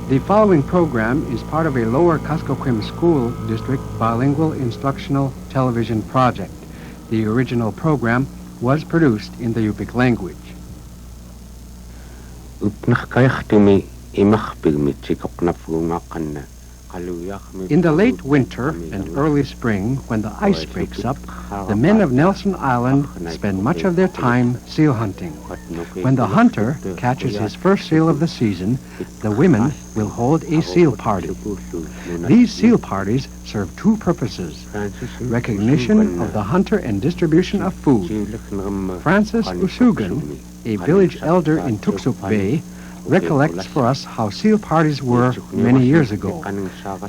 The following program is part of a Lower Kuskokwim School District bilingual instructional television project. The original program was produced in the Yupik language. In the late winter and early spring, when the ice breaks up, the men of Nelson Island spend much of their time seal hunting. When the hunter catches his first seal of the season, the women will hold a seal party. These seal parties serve two purposes: recognition of the hunter and distribution of food. Francis Usugan, a village elder in Tuksuk Bay, recollects for us how seal parties were many years ago.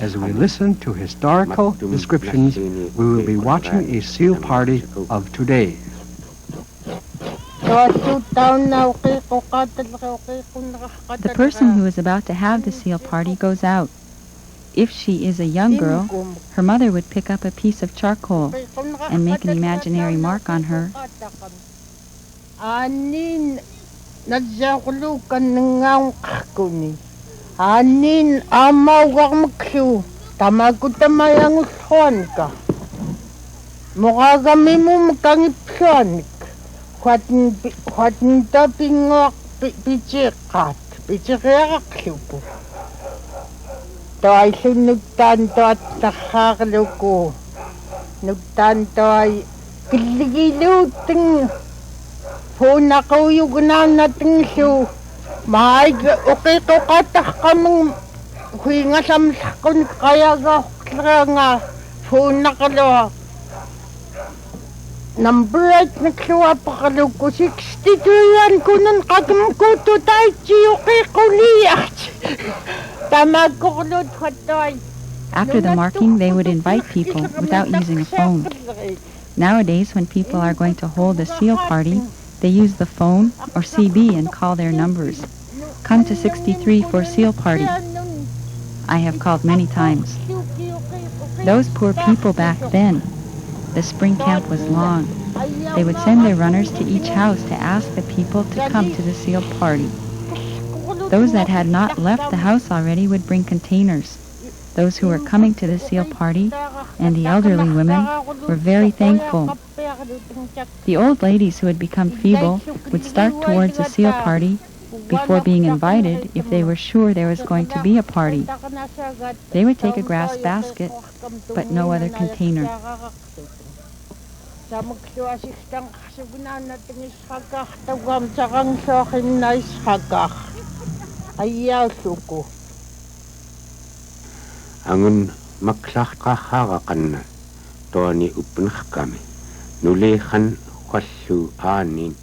As we listen to historical descriptions, we will be watching a seal party of today. The person who is about to have the seal party goes out. If she is a young girl, her mother would pick up a piece of charcoal and make an imaginary mark on her. Nadzakulukan ng kakuni. Anin amaw magkyu. Tamagutamay ang uswan ka. Mukagami mo magkangipsyanik. Huwag taping pichikat. Pichikak po. To ay sunugtanto at nakakalo ko. Nugtanto ay kiligiluteng. Puna ko yung natin siyo. Maayag, okay to katah kamang huwinga sa masakon kaya nga puna ka lo. Number 8 nagsuwa pa ka lo ko. 62 yan ko nun kagam ko to tayo siyo kay kuliyak. Tamag ko kulot hatoy. After the marking, they would invite people without using a phone. Nowadays, when people are going to hold a seal party, they use the phone or CB and call their numbers. Come to 63 for seal party. I have called many times. Those poor people back then, the spring camp was long. They would send their runners to each house to ask the people to come to the seal party. Those that had not left the house already would bring containers. Those who were coming to the seal party and the elderly women were very thankful. The old ladies who had become feeble would start towards the seal party before being invited if they were sure there was going to be a party. They would take a grass basket, but no other container. Angun maklakaharakan to ni upnakami nulehan khashu anin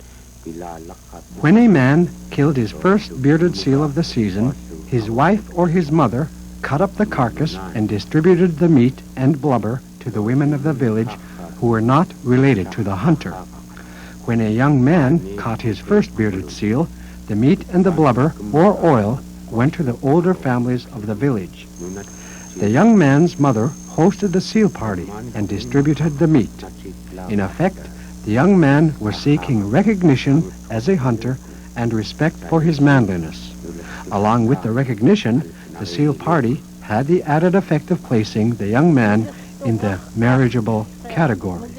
bilalakhat. When a man killed his first bearded seal of the season, his wife or his mother cut up the carcass and distributed the meat and blubber to the women of the village who were not related to the hunter. When a young man caught his first bearded seal, the meat and the blubber or oil went to the older families of the village. The young man's mother hosted the seal party and distributed the meat. In effect, the young man was seeking recognition as a hunter and respect for his manliness. Along with the recognition, the seal party had the added effect of placing the young man in the marriageable category.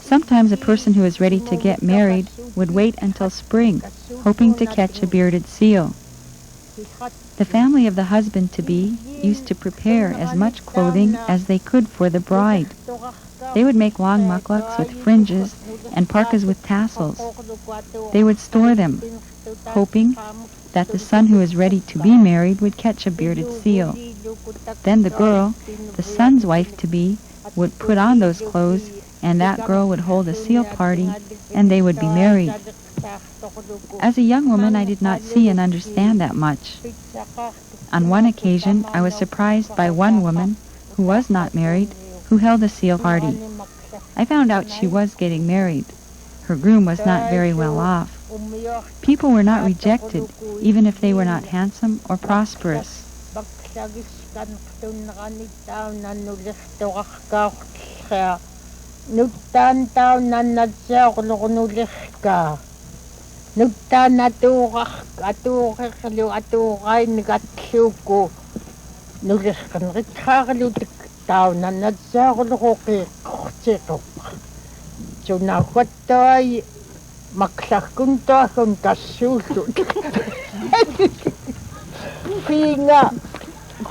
Sometimes a person who is ready to get married would wait until spring, hoping to catch a bearded seal. The family of the husband-to-be used to prepare as much clothing as they could for the bride. They would make long mucklucks with fringes and parkas with tassels. They would store them, hoping that the son who is ready to be married would catch a bearded seal. Then the girl, the son's wife-to-be, would put on those clothes, and that girl would hold a seal party, and they would be married. As a young woman, I did not see and understand that much. On one occasion, I was surprised by one woman, who was not married, who held a seal party. I found out she was getting married. Her groom was not very well off. People were not rejected, even if they were not handsome or prosperous. Sagiskan tunranitauna nulirtuqarkaaqorlea nuttaan nannatsaaqulornulirka nuttaan atuuqerlu atuuqainnigatluuku nulirqanritraarlutik taunannatsaaquloroqiiqqortiqoq sunauattai maklakkuntuagun tassuullut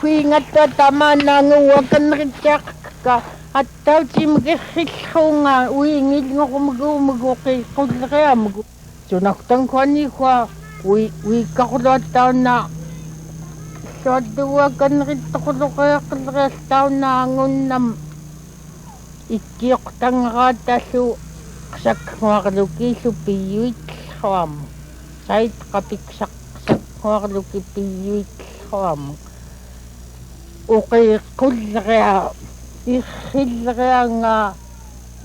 Kuingatta tamanaanguakanritsaaqka attautimgerrillruunga uingilngorumuguumugoqi qullereamugu sunaqtankuaniqua uikkarluattauna suattuuakanrittoqulloqeaqqillerealtaunaangunnam ikkiortangaratallu qsakkuarlukiillu piyuitllruamu sait qapiksaqsakkuarluki piyuitllruamu uqiiqqullerea irrillereanga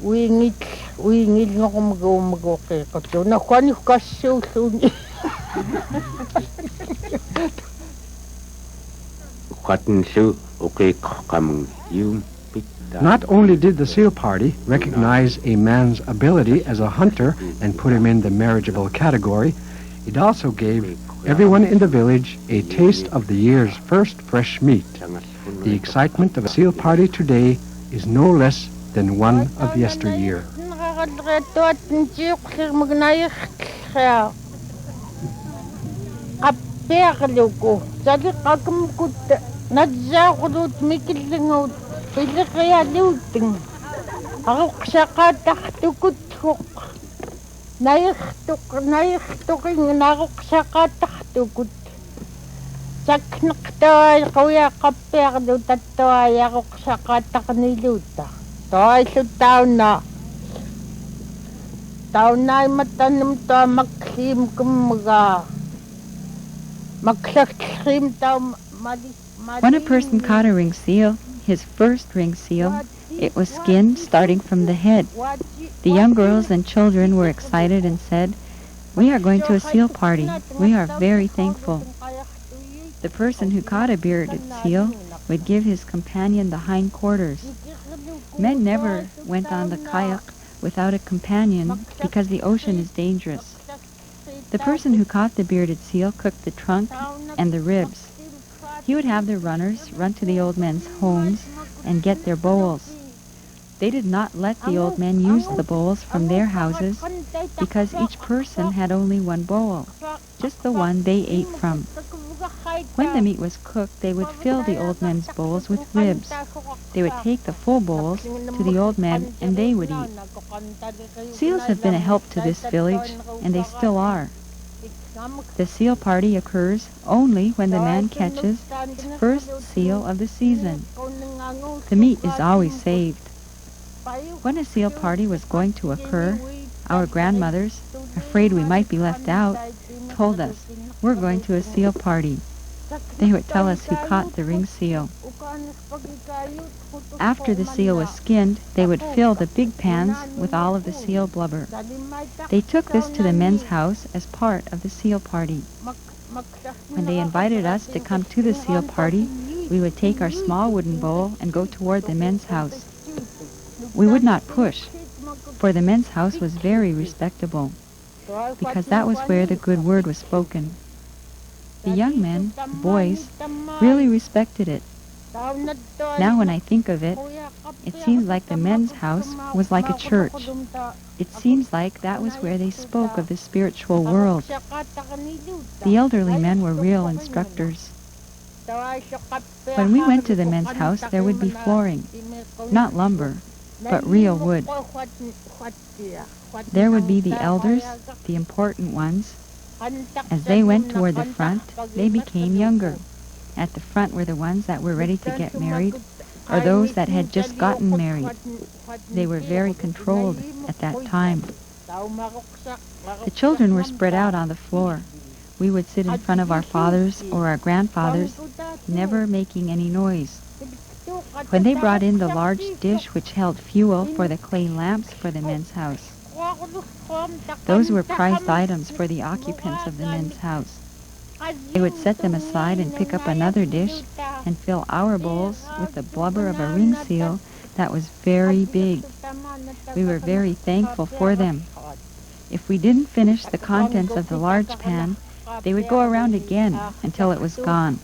uingilngorumuguumugoqiiqqut unaquaniq kassuulluuni Qatnsu uqiiqqamun yum. Not only did the seal party recognize a man's ability as a hunter and put him in the marriageable category, it also gave everyone in the village a taste of the year's first fresh meat. The excitement of a seal party today is no less than one of yesteryear. Piliqialuutin aruqsaqaattartukuthuq nairtuqin naruqsaqaattartukut sakneqtaai quiaqappiarlu tattuai aruqsaqaattarniluuta toaillu taunaimatannum tua makliim kummuga maklaklim tau mali. When a person caught a ring seal, his first ring seal, it was skinned starting from the head. The young girls and children were excited and said, "We are going to a seal party. We are very thankful." The person who caught a bearded seal would give his companion the hind quarters. Men never went on the kayak without a companion because the ocean is dangerous. The person who caught the bearded seal cooked the trunk and the ribs. He would have the runners run to the old men's homes and get their bowls. They did not let the old men use the bowls from their houses because each person had only one bowl, just the one they ate from. When the meat was cooked, they would fill the old men's bowls with ribs. They would take the full bowls to the old men and they would eat. Seals have been a help to this village, and they still are. The seal party occurs only when the man catches his first seal of the season. The meat is always saved. When a seal party was going to occur, our grandmothers, afraid we might be left out, told us, "We're going to a seal party." They would tell us who caught the ring seal. After the seal was skinned, they would fill the big pans with all of the seal blubber. They took this to the men's house as part of the seal party. When they invited us to come to the seal party, we would take our small wooden bowl and go toward the men's house. We would not push, for the men's house was very respectable, because that was where the good word was spoken. The young men, boys, really respected it. Now when I think of it, it seems like the men's house was like a church. It seems like that was where they spoke of the spiritual world. The elderly men were real instructors. When we went to the men's house, there would be flooring, not lumber, but real wood. There would be the elders, the important ones. As they went toward the front, they became younger. At the front were the ones that were ready to get married, or those that had just gotten married. They were very controlled at that time. The children were spread out on the floor. We would sit in front of our fathers or our grandfathers, never making any noise. When they brought in the large dish which held fuel for the clay lamps for the men's house, those were prized items for the occupants of the men's house. They would set them aside and pick up another dish and fill our bowls with the blubber of a ring seal that was very big. We were very thankful for them. If we didn't finish the contents of the large pan, they would go around again until it was gone.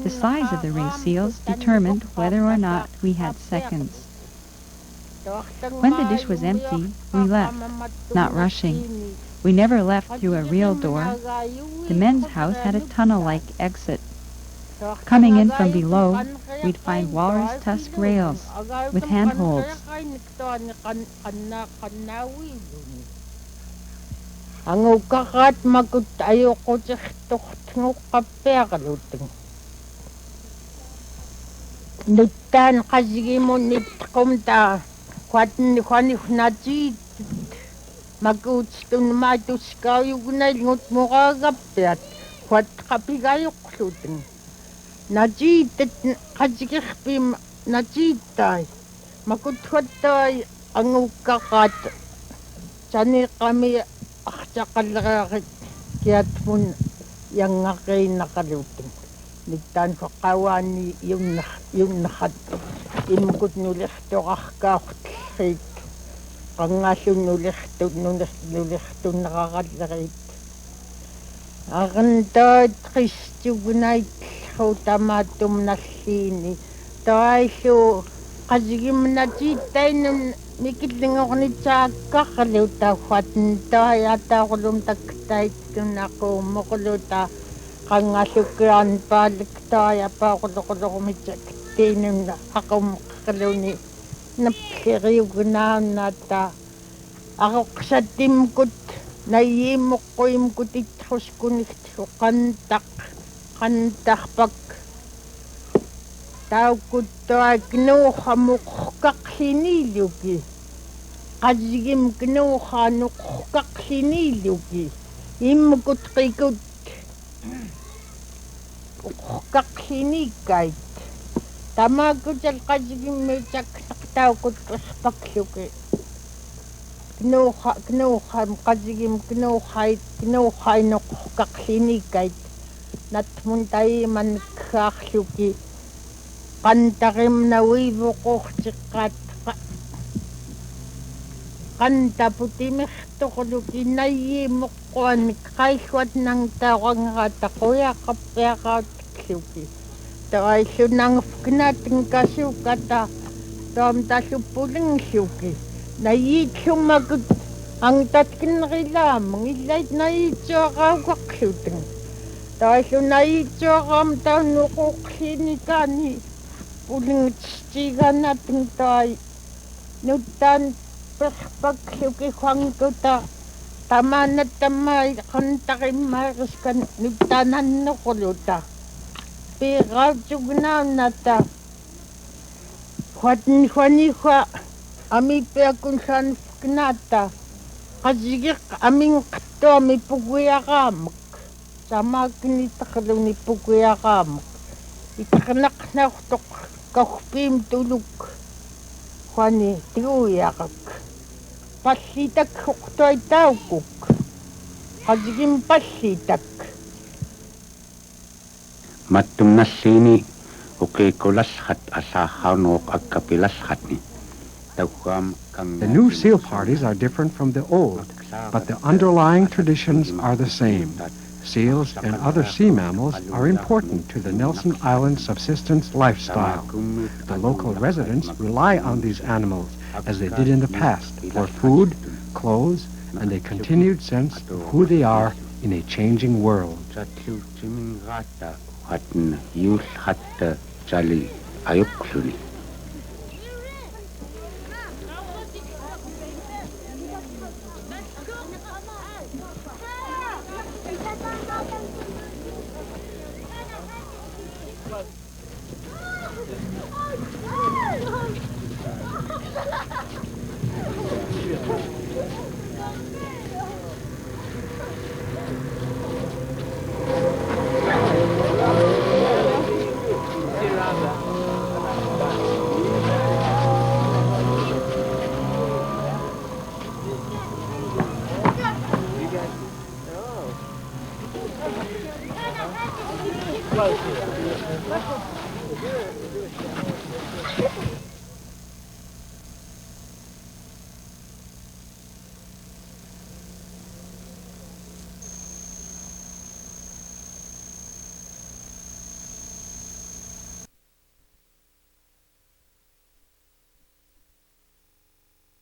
The size of the ring seals determined whether or not we had seconds. When the dish was empty, we left, not rushing. We never left through a real door. The men's house had a tunnel-like exit. Coming in from below, we'd find walrus tusk rails with handholds. Ang ukakat magut ayoko tihtuhtnguk kappeaqaluteng. Nuttan qasigimun nitqumta quatnifnati maguutstun maatuskaayugnay ngutmuqaagappiat quat qapigayuqluteng. Najitet qasigirpim najitai makuthuattai ang ukakat saniqami aqtaqallereerit kiatmun yangaqinaqaluteng. Nittan qawani yunnahat imkut nulirtoqarkaaqtllrit qangallun nulirtunneraqallerit arntaat qistugnait hutamatum nallini taillu qasigimnatiittainun mikillingornitsaakkarluta fatntaayataaqulum taktaitunaqummoqluta qangallukkian paalektaayapaaquloqoloqmitsak tiinun aqumqaluni nappiriugnaannata aqoqsattimkut nayiimmoqquimkut ittruskunigtlu qantarpak taukuttaa knuuqamuqqaqliniiluki qasigim knuuqaanuqqaqliniiluki immukut qikut uqqaqlinikait tamakutal qasigimmitsak taukut uspaqluki knuuqam qasigim knuuqainuqqaqlinikait natmuntai mankaarluki qantarim nawiivuqurtiqqaat qantaputimirtoqluki nayiimmoqquanik qailluat nangtaaqangerata quyaqqappiaqautluki taaillunangfknatin kasukata taamtalluppulinglluki nayiitlumakut angtatkinrilaamung illait nayiitsuaqaukaqluteng taillu nayiitsuaqaam taannuquqlinikaani pulingtstiiganatin taai nuttaan perpakluki huangkuta tamaanatamai qantarimmaeriskan nuttaanannoquluta piiqautugnaannata huanihua amipiakunsaanfknaata qasigiq aminqattuami puguiaqaamak samaaknitaqluni puguiaqaamak itaqnaqnaurtoq kauhpiim tuluk huani tiuiaqak pallitak huqtuaitaukuk qasigim pallitak mattumnassiini uqiikulasqat asaahaunuuq akkapilasqatni tauqaam The new seal parties are different from the old, but the underlying traditions are the same. Seals and other sea mammals are important to the Nelson Island subsistence lifestyle. The local residents rely on these animals, as they did in the past, for food, clothes, and a continued sense of who they are in a changing world.